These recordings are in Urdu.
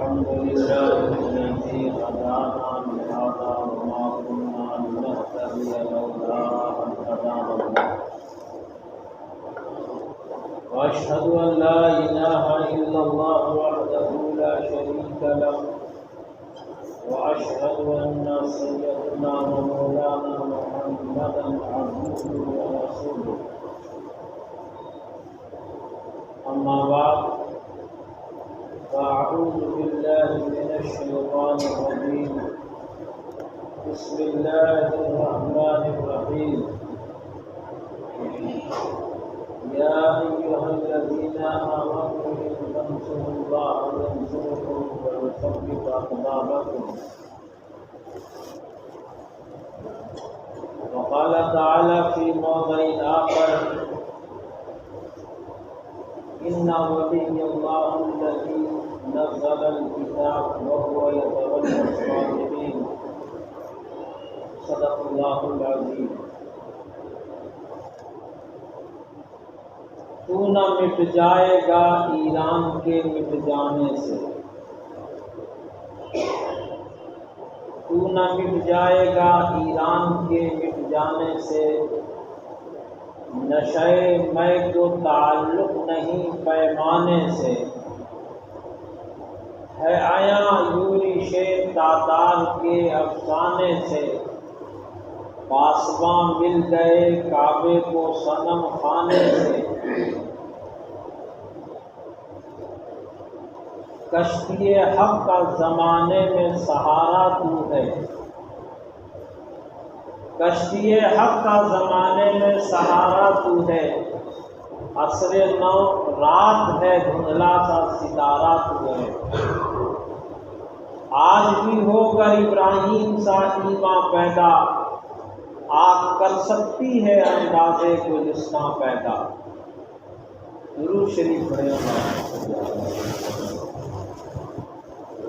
الحمد لله الذي هدانا لهذا وما كنا لنهتدي لولا أن هدانا الله وأشهد أن لا إله إلا الله وحده لا شريك له وأشهد أن سيدنا ومولانا محمدا عبده ورسوله أما بعد فأعوذ بالله من الشيطان الرجيم بسم الله الرحمن الرحيم يا أيها الذين آمنوا إن تنصروا الله ينصركم ويثبت أقدامكم وقال تعالى في موضع آخر إن ولي الله الذي نزل الكتاب وهو يتولى الصالحين صدق الله العظيم تو نہ مٹ جائے گا ایران کے مٹ جانے سے، تو نہ مٹ جائے گا ایران کے مٹ جانے سے، نشے میں کو تعلق نہیں پیمانے سے، ہے آیا یورش تاتار کے افسانے سے، پاسباں مل گئے کعبے کو صنم خانے سے، کشتی حق کا زمانے میں سہارا تو ہے، کشتی حق کا زمانے میں سہارا تو ہے، عصر نو رات ہے دھندلا سا ستارہ تو ہے، آج بھی ہوگا ابراہیم سا ایمان پیدا، آگ کر سکتی ہے اندازے کو جسنا پیدا۔ درود شریف پڑھیں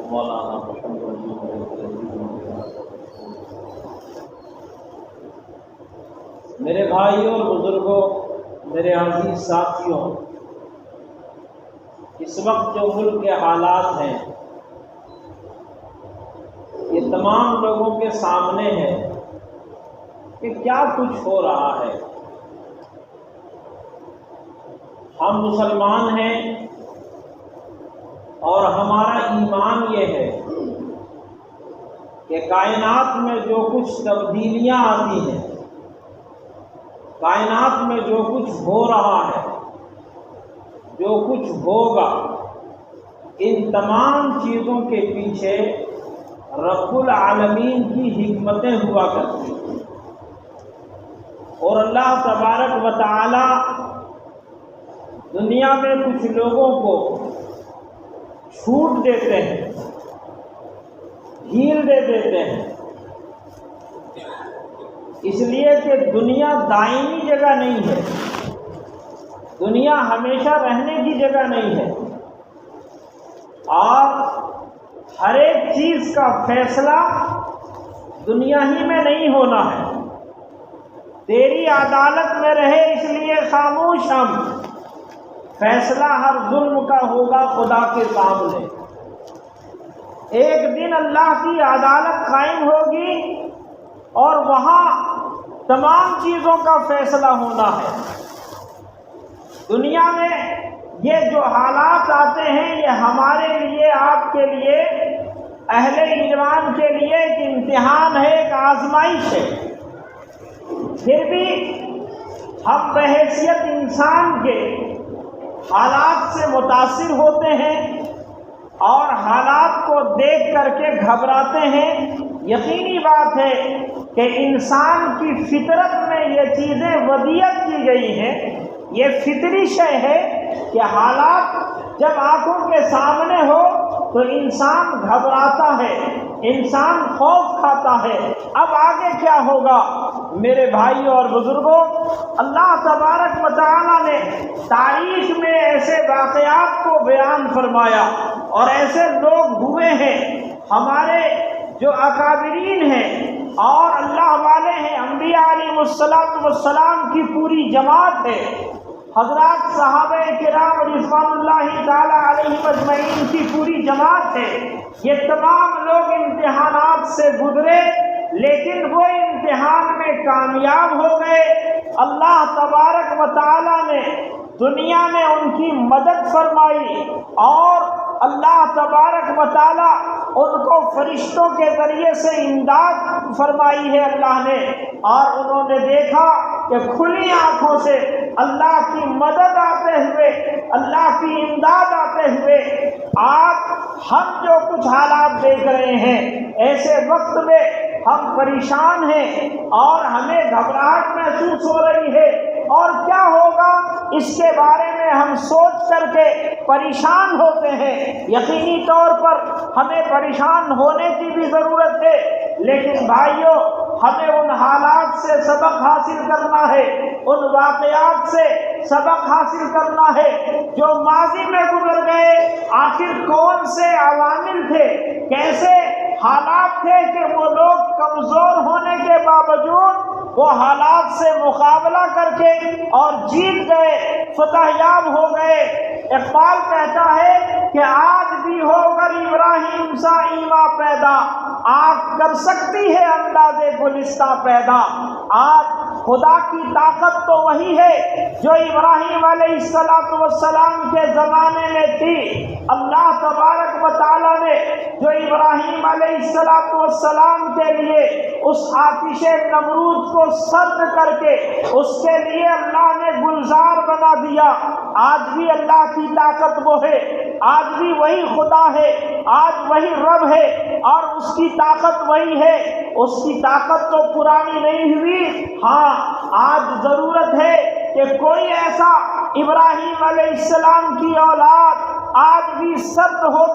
مولانا محمد۔ میرے بھائیوں اور بزرگوں، میرے عزیز ساتھیوں، اس وقت جو ملک کے حالات ہیں یہ تمام لوگوں کے سامنے ہے کہ کیا کچھ ہو رہا ہے۔ ہم مسلمان ہیں اور ہمارا ایمان یہ ہے کہ کائنات میں جو کچھ تبدیلیاں آتی ہیں، کائنات میں جو کچھ ہو رہا ہے، جو کچھ ہوگا، ان تمام چیزوں کے پیچھے رب العالمین کی حکمتیں ہوا کرتی ہیں، اور اللہ تبارک و تعالی دنیا میں کچھ لوگوں کو چھوٹ دیتے ہیں، ڈھیل دے دیتے ہیں، اس لیے کہ دنیا دائمی جگہ نہیں ہے، دنیا ہمیشہ رہنے کی جگہ نہیں ہے، اور ہر ایک چیز کا فیصلہ دنیا ہی میں نہیں ہونا ہے۔ تیری عدالت میں رہے اس لیے خاموش ہم، فیصلہ ہر ظلم کا ہوگا خدا کے سامنے۔ ایک دن اللہ کی عدالت قائم ہوگی اور وہاں تمام چیزوں کا فیصلہ ہونا ہے۔ دنیا میں یہ جو حالات آتے ہیں یہ ہمارے لیے، آپ کے لیے، اہل ایمان کے لیے ایک امتحان ہے، ایک آزمائش ہے۔ پھر بھی ہم بحیثیت انسان کے حالات سے متاثر ہوتے ہیں اور حالات کو دیکھ کر کے گھبراتے ہیں۔ یقینی بات ہے کہ انسان کی فطرت میں یہ چیزیں ودیعت کی گئی ہیں، یہ فطری شے ہے کہ حالات جب آنکھوں کے سامنے ہو تو انسان گھبراتا ہے، انسان خوف کھاتا ہے۔ اب آگے کیا ہوگا؟ میرے بھائیوں اور بزرگوں، اللہ تبارک و تعالی نے تاریخ میں ایسے واقعات کو بیان فرمایا اور ایسے لوگ ہوئے ہیں ہمارے جو اکابرین ہیں اور اللہ والے ہیں، انبیاء علیہ السلام کی پوری جماعت ہے، حضرات صحابہ کرام رضوان اللہ تعالی علیہم اجمعین کی پوری جماعت ہے، یہ تمام لوگ امتحانات سے گزرے لیکن وہ امتحان میں کامیاب ہو گئے۔ اللہ تبارک و تعالی نے دنیا میں ان کی مدد فرمائی اور اللہ تبارک و تعالی ان کو فرشتوں کے ذریعے سے امداد فرمائی ہے اللہ نے، اور انہوں نے دیکھا کہ کھلی آنکھوں سے اللہ کی مدد آتے ہوئے، اللہ کی امداد آتے ہوئے آج ہم جو کچھ حالات دیکھ رہے ہیں، ایسے وقت میں ہم پریشان ہیں اور ہمیں گھبراہٹ محسوس ہو رہی ہے، اور کیا ہوگا اس کے بارے میں ہم سوچ کر کے پریشان ہوتے ہیں۔ یقینی طور پر ہمیں پریشان ہونے کی بھی ضرورت ہے، لیکن بھائیوں ہمیں ان حالات سے سبق حاصل کرنا ہے، ان واقعات سے سبق حاصل کرنا ہے جو ماضی میں گزر گئے۔ آخر کون سے عوامل تھے، کیسے حالات تھے کہ وہ لوگ کمزور ہونے کے باوجود وہ حالات سے مقابلہ کر کے اور جیت گئے، فتح یاب ہو گئے۔ اقبال کہتا ہے کہ آج بھی ہو کر ابراہیم سا ایما پیدا، آگ کر سکتی ہے انداز گلستہ پیدا۔ آج خدا کی طاقت تو وہی ہے جو ابراہیم علیہ السلام کے زمانے میں تھی۔ اللہ تبارک و تعالیٰ نے جو ابراہیم علیہ السلام کے لیے اس آتش نمرود کو سرد کر کے اس کے لیے اللہ نے گلزار بنا دیا، آج بھی اللہ کی طاقت وہ ہے، آج بھی وہی خدا ہے، آج وہی رب ہے اور اس کی طاقت وہی ہے۔ اس کی طاقت تو پرانی نہیں ہوئی، ہاں آج ضرورت ہے کہ کوئی ایسا ابراہیم علیہ السلام کی اولاد آج بھی سرد ہو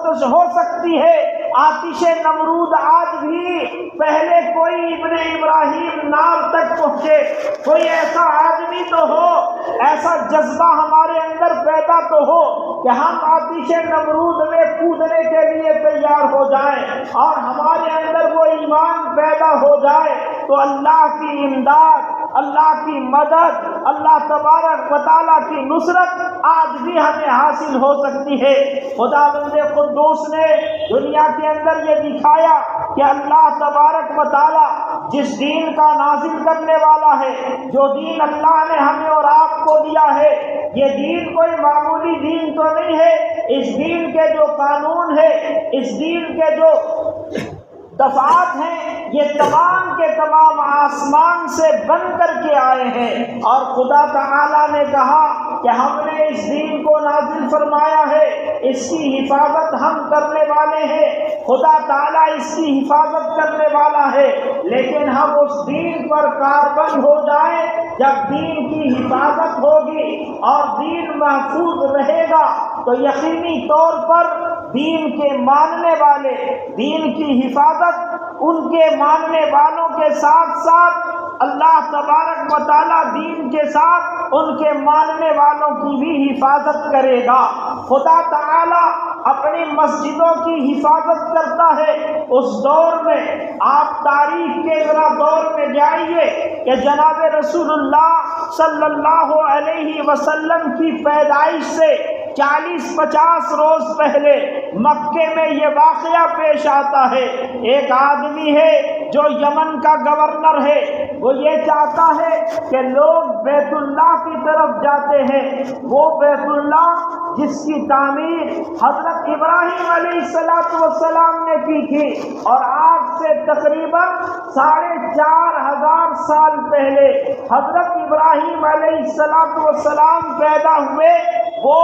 سکتی ہے آتش نمرود، آج بھی پہلے کوئی ابن ابراہیم نار تک پہنچے، کوئی ایسا آدمی تو ہو، ایسا جذبہ ہمارے اندر پیدا تو ہو کہ ہم آتش نمرود میں کودنے کے لیے تیار ہو جائیں اور ہمارے اندر وہ ایمان پیدا ہو جائے تو اللہ کی امداد، اللہ کی مدد، اللہ تبارک و تعالیٰ کی نصرت آج بھی ہمیں حاصل ہو سکتی ہے۔ خداوند قدوس نے دنیا کے اندر یہ دکھایا کہ اللہ تبارک و تعالیٰ جس دین کا نازل کرنے والا ہے، جو دین اللہ نے ہمیں اور آپ کو دیا ہے، یہ دین کوئی معمولی دین تو نہیں ہے۔ اس دین کے جو قانون ہے، اس دین کے جو دفعات ہیں، یہ تمام کے تمام آسمان سے بن کر کے آئے ہیں، اور خدا تعالیٰ نے کہا کہ ہم نے اس دین کو نازل فرمایا ہے، اس کی حفاظت ہم کرنے والے ہیں۔ خدا تعالیٰ اس کی حفاظت کرنے والا ہے، لیکن ہم اس دین پر کاربند ہو جائیں۔ جب دین کی حفاظت ہوگی اور دین محفوظ رہے گا تو یقینی طور پر دین کے ماننے والے، دین کی حفاظت ان کے ماننے والوں کے ساتھ ساتھ اللہ تبارک و تعالیٰ دین کے ساتھ ان کے ماننے والوں کی بھی حفاظت کرے گا۔ خدا تعالیٰ اپنی مسجدوں کی حفاظت کرتا ہے۔ اس دور میں آپ تاریخ کے ذرا دور میں جائیے کہ جناب رسول اللہ صلی اللہ علیہ وسلم کی پیدائش سے 40-50 روز پہلے مکے میں یہ واقعہ پیش آتا ہے۔ ایک آدمی ہے جو یمن کا گورنر ہے، وہ یہ چاہتا ہے کہ لوگ بیت اللہ کی طرف جاتے ہیں، وہ بیت اللہ جس کی تعمیر حضرت ابراہیم علیہ السلام نے کی تھی، اور آج سے تقریباً 4500 سال پہلے حضرت ابراہیم علیہ السلام پیدا ہوئے۔ وہ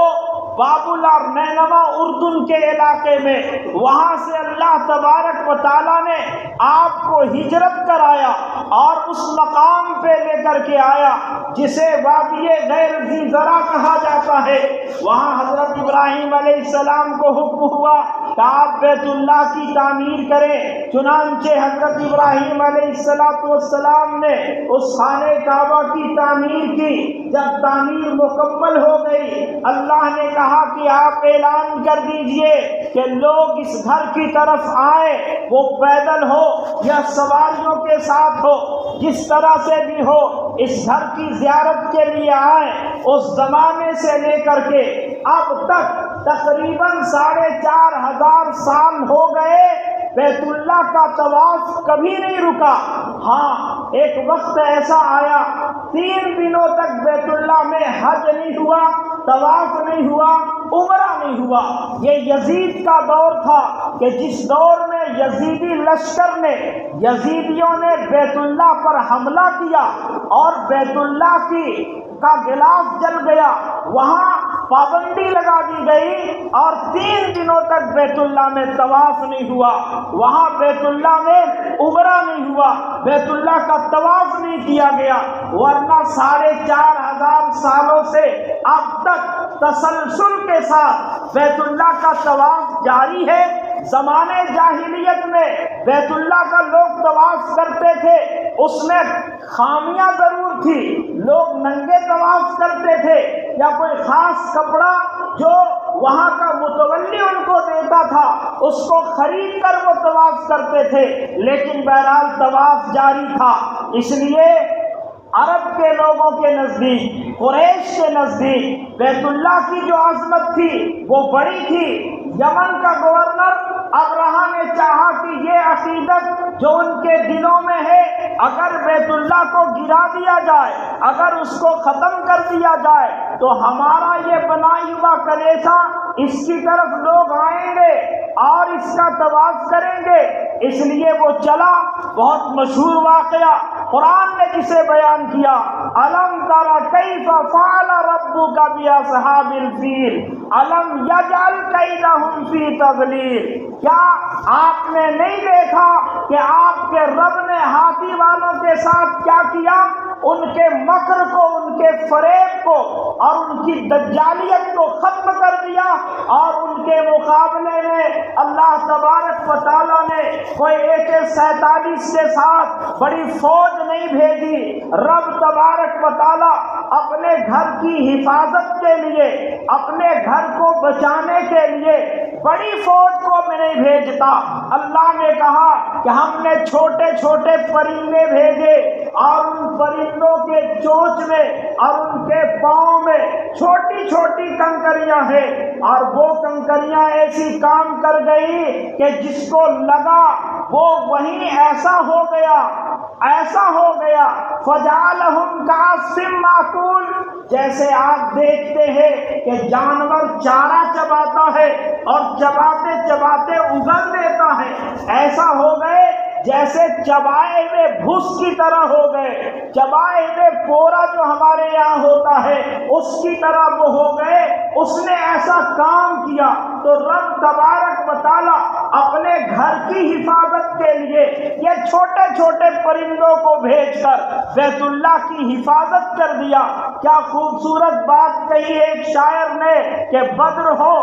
بابل اور نینوا اردن کے علاقے میں، وہاں سے اللہ تبارک و تعالیٰ نے آپ کو ہجرت کرایا اور اس مقام پہ لے کر کے آیا جسے وادی غیر ذی زرع کہا جاتا ہے۔ وہاں حضرت ابراہیم علیہ السلام کو حکم ہوا کہ آپ بیت اللہ کی تعمیر کریں۔ چنانچہ حضرت ابراہیم علیہ السلام نے اس خانہ کعبہ کی تعمیر کی۔ جب تعمیر مکمل ہو گئی، اللہ نے کہا کہ آپ اعلان کر دیجئے کہ لوگ اس گھر کی طرف آئیں، وہ پیدل ہو یا سواریوں کے ساتھ ہو، جس طرح سے بھی ہو، اس گھر کی زیارت کے لیے آئے، اس زمانے سے لے کر کے اب تک تقریباً 4500 سال ہو گئے، بیت اللہ کا طواف کبھی نہیں رکا۔ ہاں، ایک وقت ایسا آیا 3 دنوں تک بیت اللہ میں حج نہیں ہوا، طواف نہیں ہوا، عمرہ نہیں ہوا۔ یہ یزید کا دور تھا کہ جس دور میں یزیدی لشکر نے، یزیدیوں نے بیت اللہ پر حملہ کیا اور بیت اللہ کا غلاف جل گیا، وہاں پابندی لگا دی گئی اور 3 دنوں تک بیت اللہ میں طواف نہیں ہوا، وہاں بیت اللہ میں عمرہ نہیں ہوا، بیت اللہ کا طواف نہیں کیا گیا۔ ورنہ 4500 سالوں سے اب تک تسلسل کے ساتھ بیت اللہ کا طواف جاری ہے۔ زمانے جاہلیت میں بیت اللہ کا لوگ طواف کرتے تھے، اس میں خامیاں ضرور تھی، لوگ ننگے طواف کرتے تھے یا کوئی خاص کپڑا جو وہاں کا متولی ان کو دیتا تھا اس کو خرید کر وہ طواف کرتے تھے، لیکن بہرحال طواف جاری تھا۔ اس لیے عرب کے لوگوں کے نزدیک، قریش کے نزدیک بیت اللہ کی جو عظمت تھی وہ بڑی تھی۔ یمن کا گورنر ابرہہ نے چاہا کہ یہ عقیدت جو ان کے دلوں میں ہے، اگر بیت اللہ کو گرا دیا جائے، اگر اس کو ختم کر دیا جائے تو ہمارا یہ بنائی ہوا کلیسا، اس کی طرف لوگ آئیں گے اور اس کا طواف کریں گے۔ اس لیے وہ چلا، بہت مشہور واقعہ قرآن نے جسے بیان کیا، الم تر کیف فعل ربک باصحاب الفیل الم یجعل کیدہم فی تضلیل۔ کیا آپ نے نہیں دیکھا کہ آپ کے رب نے ہاتھی والوں کے ساتھ کیا کیا؟ ان کے مکر کو، ان کے فریب کو اور ان کی دجالیت کو ختم کر دیا، اور ان کے مقابلے میں اللہ تبارک و تعالیٰ نے کوئی AK-47 کے ساتھ بڑی فوج نہیں بھیجی۔ رب تبارک و تعالیٰ اپنے گھر کی حفاظت کے لیے، اپنے گھر کو بچانے کے لیے بڑی فوج کو میں نہیں بھیجتا۔ اللہ نے کہا کہ ہم نے چھوٹے چھوٹے پرندے بھیجے اور ان پرندوں کے چونچ میں اور ان کے پاؤں میں چھوٹی چھوٹی کنکریاں ہیں، اور وہ کنکریاں ایسی کام کر گئی کہ جس کو لگا وہ وہیں ایسا ہو گیا فَجَعَلَهُمْ كَعَصْفٍ مَّأْكُولٍ۔ جیسے آپ دیکھتے ہیں کہ جانور چارہ چباتا ہے اور چباتے چباتے اگل دیتا ہے، ایسا ہو گئے جیسے چبائے ہوئے بھوس کی طرح ہو گئے، چبائے ہوئے پورا جو ہمارے یہاں ہوتا ہے اس کی طرح وہ ہو گئے۔ اس نے ایسا کام کیا تو رب تبارک و تعالیٰ اپنے گھر کی حفاظت کے لیے یہ چھوٹے چھوٹے پرندوں کو بھیج کر بیت اللہ کی حفاظت کر دیا۔ کیا خوبصورت بات کہی ایک شاعر نے کہ بدر ہو،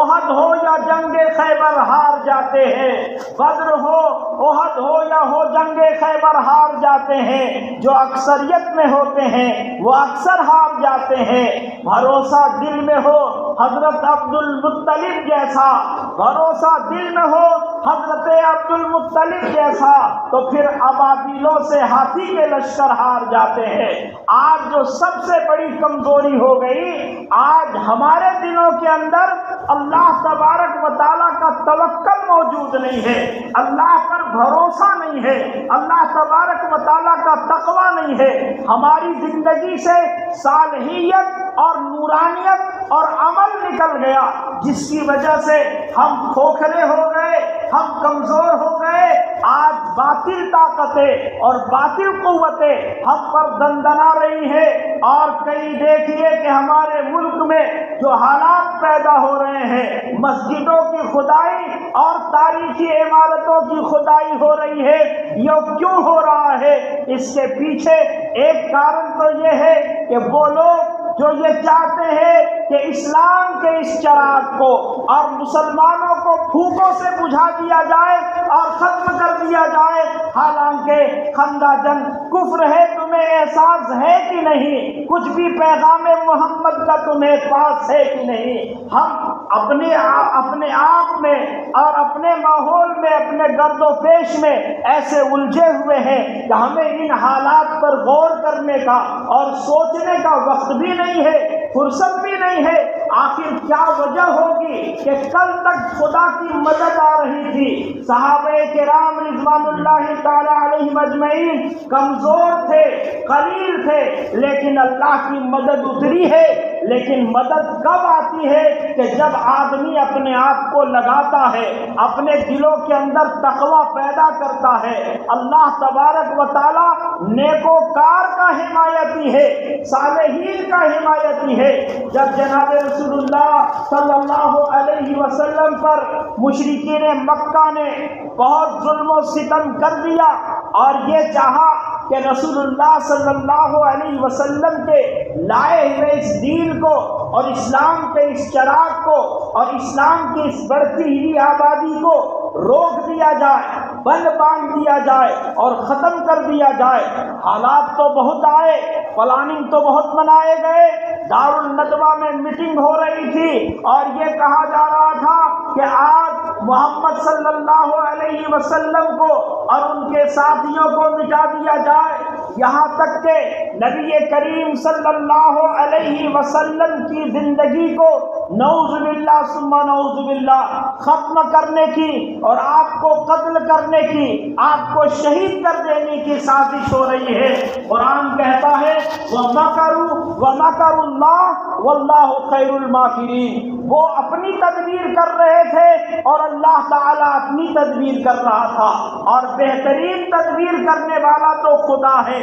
احد ہو یا جنگ خیبر ہار جاتے ہیں، بدر ہو، احد ہو یا ہو جنگ خیبر ہار جاتے ہیں، جو اکثریت میں ہوتے ہیں وہ اکثر ہار جاتے ہیں۔ بھروسہ دل میں ہو حضرت عبد المطلب جیسا، بھروسہ دل میں ہو حضرت عبد المطلب جیسا، تو پھر ابابیلوں سے ہاتھی کے لشکر ہار جاتے ہیں۔ آج جو سب سے بڑی کمزوری ہو گئی، آج ہمارے دلوں کے اندر اللہ تبارک و تعالیٰ کا توکل موجود نہیں ہے، اللہ پر بھروسہ نہیں ہے، اللہ تبارک و تعالیٰ کا تقویٰ نہیں ہے۔ ہماری زندگی سے صالحیت اور نورانیت اور عمل نکل گیا، جس کی وجہ سے ہم کھوکھلے ہو گئے، ہم کمزور ہو گئے۔ آج باطل طاقتیں اور باطل قوتیں ہم پر دندنا رہی ہیں، اور کئی دیکھیے کہ ہمارے ملک میں جو حالات پیدا ہو رہے ہیں، مسجدوں کی کھدائی اور تاریخی عمارتوں کی کھدائی ہو رہی ہے، یہ کیوں ہو رہا ہے؟ اس کے پیچھے ایک کارن تو یہ ہے کہ وہ لوگ جو یہ چاہتے ہیں کہ اسلام کے اس چراغ کو اور مسلمانوں کو پھوکوں سے بجھا دیا جائے اور ختم کر دیا جائے، حالانکہ خندہ جن کفر ہے، تمہیں احساس ہے کہ نہیں؟ کچھ بھی پیغام محمد کا تمہیں پاس ہے کہ نہیں؟ ہم اپنے آپ میں اور اپنے ماحول میں، اپنے گرد و پیش میں ایسے الجھے ہوئے ہیں کہ ہمیں ان حالات پر غور کرنے کا اور سوچنے کا وقت بھی نہیں ہے، فرصت بھی نہیں ہے۔ آخر کیا وجہ ہوگی کہ کل تک خدا کی مدد آ رہی تھی، صحابہ کرام رضوان اللہ تعالی علیہم اجمعین کمزور تھے، قلیل تھے، لیکن اللہ کی مدد اتری ہے۔ لیکن مدد کب آتی ہے؟ کہ جب آدمی اپنے آپ کو لگاتا ہے، اپنے دلوں کے اندر تقوی پیدا کرتا ہے۔ اللہ تبارک و تعالی نیکوکار کا حمایتی ہے، صالحین کا حمایتی ہے۔ جب جناب رسول اللہ صلی اللہ علیہ وسلم پر مشرکین مکہ نے بہت ظلم و ستم کر دیا اور یہ چاہا کہ رسول اللہ صلی اللہ علیہ وسلم کے لائے ہوئے اس دین کو اور اسلام کے اس چراغ کو اور اسلام کی اس بڑھتی ہوئی آبادی کو روک دیا جائے، بند باندھ دیا جائے اور ختم کر دیا جائے۔ حالات تو بہت آئے، پلاننگ تو بہت بنائے گئے، دارالندوہ میں میٹنگ ہو رہی تھی اور یہ کہا جا رہا تھا کہ آج محمد صلی اللہ علیہ وسلم کو اور ان کے ساتھیوں کو مٹا دیا جائے، یہاں تک کہ نبی کریم صلی اللہ علیہ وسلم کی زندگی کو نعوذ باللہ ثم نعوذ باللہ ختم کرنے کی اور آپ کو قتل کرنے کی، آپ کو شہید کر دینے کی سازش ہو رہی ہے۔ قرآن کہتا ہے وَمَكَرُوا وَمَكَرُ اللَّهُ وَاللَّهُ خَيْرُ الْمَاكِرِينَ۔ وہ اپنی تدبیر کر رہے تھے اور اللہ تعالیٰ اپنی تدبیر کر رہا تھا، اور بہترین تدبیر کرنے والا تو خدا ہے۔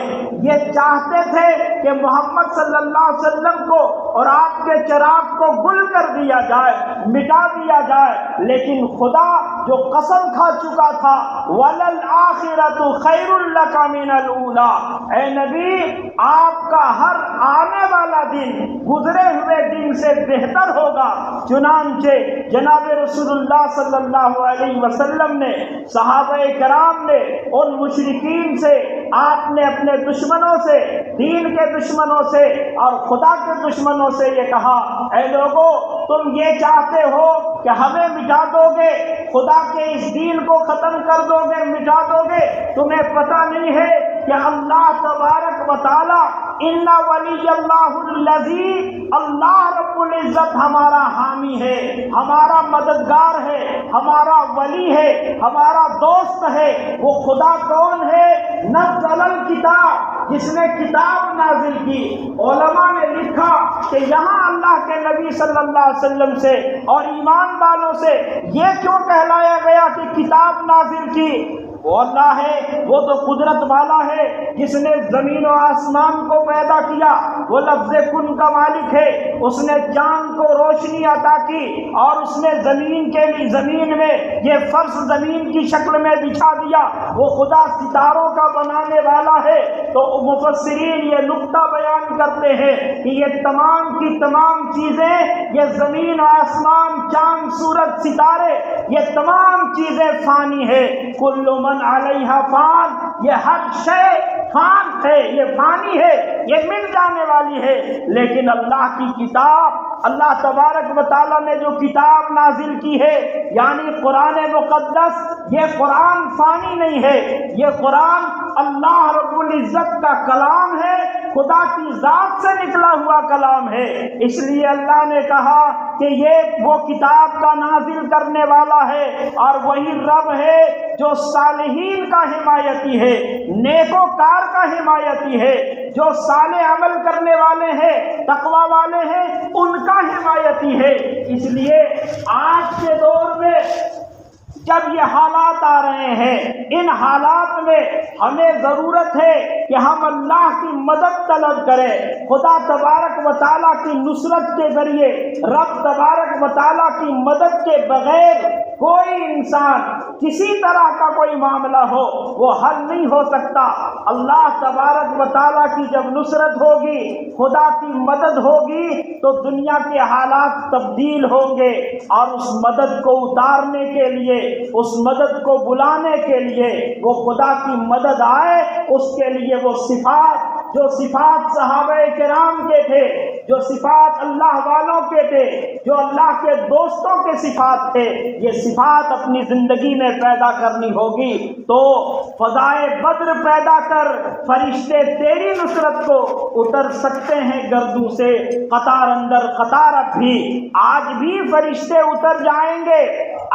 یہ چاہتے تھے کہ محمد صلی اللہ علیہ وسلم کو اور آپ کے چراغ کو گل کر دیا جائے، مٹا دیا جائے، لیکن خدا جو قسم کھا چکا تھا وَلَلْآخِرَةُ خَيْرٌ لَكَ مِنَ الْأُولَىٰ، اے نبی آپ کا ہر آنے والا دن گزرے ہوئے دن سے بہتر ہوگا۔ چنانچہ جناب رسول اللہ صلی اللہ علیہ وسلم نے، صحابہ کرام نے ان مشرکین سے، آپ نے اپنے دشمنوں سے، دین کے دشمنوں سے اور خدا کے دشمنوں سے یہ کہا، اے لوگو تم یہ چاہتے ہو کہ ہمیں مٹا دو گے، خدا کے اس دین کو ختم کر دو گے، مٹا دو گے، تمہیں پتہ نہیں ہے کہ اللہ تبارک و تعالی ان ولی اللہ الذی، اللہ رب العزت ہمارا حامی ہے، ہمارا مددگار ہے، ہمارا ولی ہے، ہمارا دوست ہے۔ وہ خدا کون ہے؟ نزل الکتاب، جس نے کتاب نازل کی۔ علماء نے لکھا کہ یہاں اللہ کے نبی صلی اللہ علیہ وسلم سے اور ایمان والوں سے یہ کیوں کہلایا گیا کہ کتاب نازل کی؟ وہ اللہ ہے، وہ تو قدرت والا ہے جس نے زمین و آسمان کو پیدا کیا، وہ لفظ کن کا مالک ہے، اس نے چاند کو روشنی عطا کی اور اس نے زمین میں یہ فرش زمین کی شکل میں بچھا دیا، وہ خدا ستاروں کا بنانے والا ہے۔ تو مفسرین یہ نقطہ بیان کرتے ہیں کہ یہ تمام کی تمام چیزیں، یہ زمین آسمان، چاند، سورج، ستارے، یہ تمام چیزیں فانی ہے۔ کل من علیہا فان، یہ ہر شے فان ہے، یہ فانی ہے، یہ مل جانے والی ہے۔ لیکن اللہ کی کتاب، اللہ تبارک و تعالیٰ نے جو کتاب نازل کی ہے یعنی قرآن مقدس، یہ قرآن فانی نہیں ہے، یہ قرآن اللہ رب العزت کا کلام ہے، خدا کی ذات سے نکلا ہوا کلام ہے۔ اس لیے اللہ نے کہا کہ یہ وہ کتاب کا نازل کرنے والا ہے اور وہی رب ہے جو صالحین کا حمایتی ہے، نیکوکار کا حمایتی ہے، جو صالح عمل کرنے والے ہیں، تقوی والے ہیں، ان کا حمایتی ہے۔ اس لیے آج کے دور میں جب یہ حالات آ رہے ہیں، ان حالات میں ہمیں ضرورت ہے کہ ہم اللہ کی مدد طلب کریں۔ خدا تبارک و تعالیٰ کی نصرت کے ذریعے، رب تبارک و تعالیٰ کی مدد کے بغیر کوئی انسان کسی طرح کا کوئی معاملہ ہو وہ حل نہیں ہو سکتا۔ اللہ تبارک و تعالیٰ کی جب نصرت ہوگی، خدا کی مدد ہوگی تو دنیا کے حالات تبدیل ہوں گے، اور اس مدد کو اتارنے کے لیے، اس مدد کو بلانے کے لیے وہ خدا کی مدد آئے، اس کے لیے وہ صفات، جو صفات صحابہ کرام کے تھے، جو صفات اللہ والوں کے تھے، جو اللہ کے دوستوں کے صفات تھے، یہ صفات اپنی زندگی میں پیدا کرنی ہوگی۔ تو فضائے بدر پیدا کر، فرشتے تیری نصرت کو اتر سکتے ہیں گردوں سے، قطار اندر قطار اب بھی، آج بھی فرشتے اتر جائیں گے،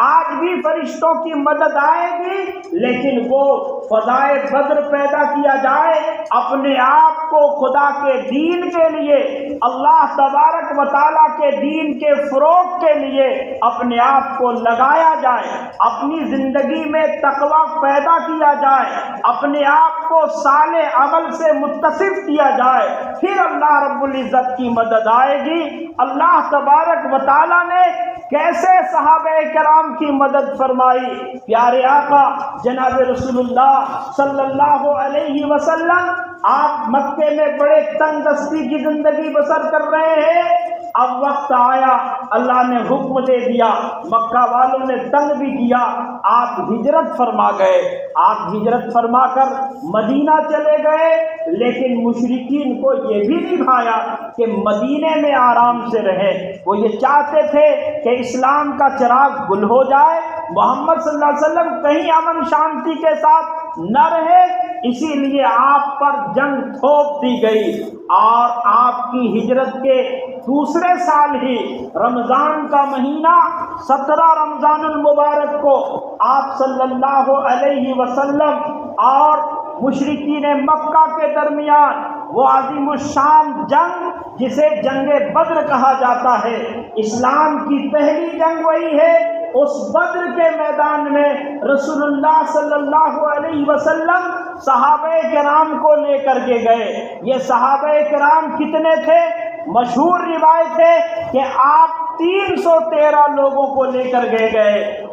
آج بھی فرشتوں کی مدد آئے گی، لیکن وہ فضائے بدر پیدا کیا جائے، اپنے آپ کو خدا کے دین کے لیے، اللہ تبارک و تعالیٰ کے دین کے فروغ کے لیے اپنے آپ کو لگایا جائے، اپنی زندگی میں تقویٰ پیدا کیا جائے، اپنے آپ کو صالح عمل سے متصف کیا جائے، پھر اللہ رب العزت کی مدد آئے گی۔ اللہ تبارک و تعالیٰ نے کیسے صحابہ کرام کی مدد فرمائی؟ پیارے آقا جناب رسول اللہ صلی اللہ علیہ وسلم، آپ مکے میں بڑے تنگ دستی کی زندگی بسر کر رہے ہیں، اب وقت آیا، اللہ نے حکم دے دیا، مکہ والوں نے تنگ بھی کیا، آپ ہجرت فرما گئے، آپ ہجرت فرما کر مدینہ چلے گئے، لیکن مشرکین کو یہ بھی نہیں بھایا کہ مدینے میں آرام سے رہیں، وہ یہ چاہتے تھے کہ اسلام کا چراغ گل ہو جائے، محمد صلی اللہ علیہ وسلم کہیں امن شانتی کے ساتھ نہ رہے، اسی لیے آپ پر جنگ تھوپ دی گئی، اور آپ کی ہجرت کے دوسرے سال ہی رمضان کا مہینہ 17 رمضان المبارک کو آپ صلی اللہ علیہ وسلم اور مشرکین مکہ کے درمیان وہ عظیم الشان جنگ، جسے جنگ بدر کہا جاتا ہے، اسلام کی پہلی جنگ وہی ہے، اس بدر کے میدان میں رسول اللہ صلی اللہ علیہ وسلم صحابہ کرام کو لے کر کے گئے۔ یہ صحابہ کرام کتنے تھے؟ مشہور روایت ہے کہ آپ 313 لوگوں کو لے کر گئے،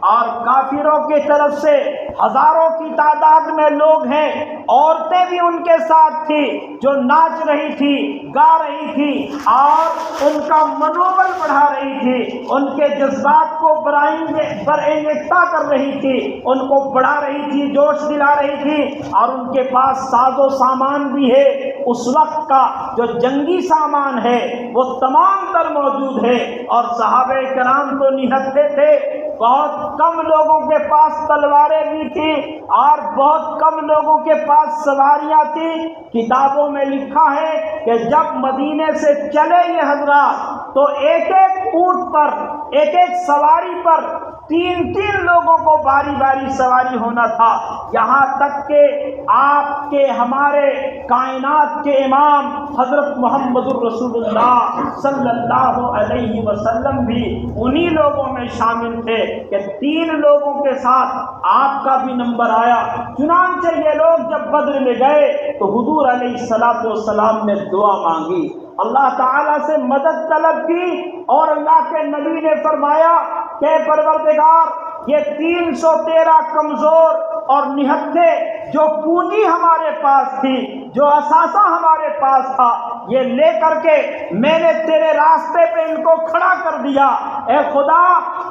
اور کافروں کی طرف سے ہزاروں کی تعداد میں لوگ ہیں، عورتیں بھی ان کے ساتھ تھی جو ناچ رہی تھی، گا رہی تھی، اور ان کا منوبل بڑھا رہی تھی، ان کے جذبات کو برانگیختہ کر رہی تھی، ان کو بڑھا رہی تھی، جوش دلا رہی تھی، اور ان کے پاس ساز و سامان بھی ہے، اس وقت کا جو جنگی سامان ہے وہ تمام تر موجود ہے، اور صحابہ کرام تو نہتے تھے، بہت کم لوگوں کے پاس تلواریں بھی تھیں، اور بہت کم لوگوں کے پاس سواریاں تھیں۔ کتابوں میں لکھا ہے کہ جب مدینے سے چلے یہ حضرات تو ایک ایک اونٹ پر، ایک ایک سواری پر 3 لوگوں کو باری باری سواری ہونا تھا، یہاں تک کہ آپ کے ہمارے کائنات کے امام حضرت محمد الرسول اللہ صلی اللہ علیہ وسلم بھی انہی لوگوں میں شامل تھے کہ 3 لوگوں کے ساتھ آپ کا بھی نمبر آیا۔ چنانچہ یہ لوگ جب بدر میں گئے تو حضور علیہ السلام نے دعا مانگی، اللہ تعالیٰ سے مدد طلب کی، اور اللہ کے نبی نے فرمایا کہ پروردگار، یہ 313 کمزور اور نہتے جو پونجی ہمارے پاس تھی، جو اثاثہ ہمارے پاس تھا، یہ لے کر کے میں نے تیرے راستے پہ ان کو کھڑا کر دیا، اے خدا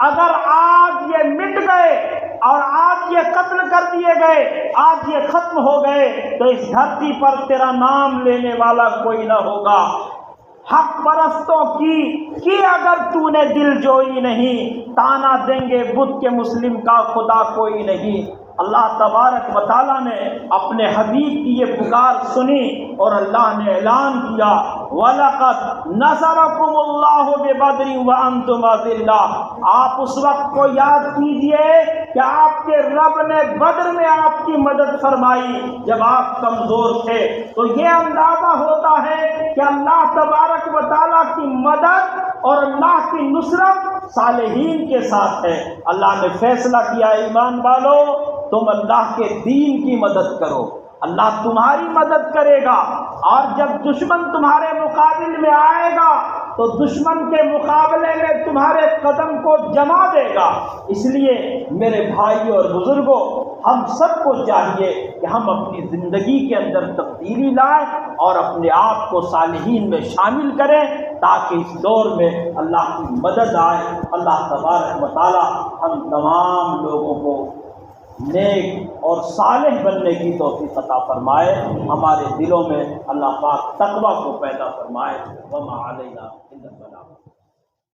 اگر آج یہ مٹ گئے اور آج یہ قتل کر دیے گئے، آج یہ ختم ہو گئے، تو اس دھرتی پر تیرا نام لینے والا کوئی نہ ہوگا۔ حق پرستوں کی اگر تو نے دل جوئی نہیں، تانا دیں گے بت کے مسلم کا خدا کوئی نہیں۔ اللہ تبارک و تعالیٰ نے اپنے حبیب کی یہ پکار سنی، اور اللہ نے اعلان کیا، وَلَقَدْ نَصَرَكُمُ اللَّهُ بِبَدْرٍ وَأَنْتُمْ أَذِلَّةٌ۔ آپ اس وقت کو یاد کیجئے کہ آپ کے رب نے بدر میں آپ کی مدد فرمائی جب آپ کمزور تھے، تو یہ اندازہ ہوتا ہے کہ اللہ تبارک و تعالیٰ کی مدد اور اللہ کی نصرت صالحین کے ساتھ ہے۔ اللہ نے فیصلہ کیا، ایمان والو تم اللہ کے دین کی مدد کرو، اللہ تمہاری مدد کرے گا، اور جب دشمن تمہارے مقابل میں آئے گا تو دشمن کے مقابلے میں تمہارے قدم کو جما دے گا۔ اس لیے میرے بھائی اور بزرگوں، ہم سب کو چاہیے کہ ہم اپنی زندگی کے اندر تبدیلی لائیں اور اپنے آپ کو صالحین میں شامل کریں، تاکہ اس دور میں اللہ کی مدد آئے۔ اللہ تبارک و تعالی ہم تمام لوگوں کو نیک اور صالح بننے کی توفیق عطا فرمائے، ہمارے دلوں میں اللہ پاک تقویٰ کو پیدا فرمائے۔ وما علینا الا البلاغ۔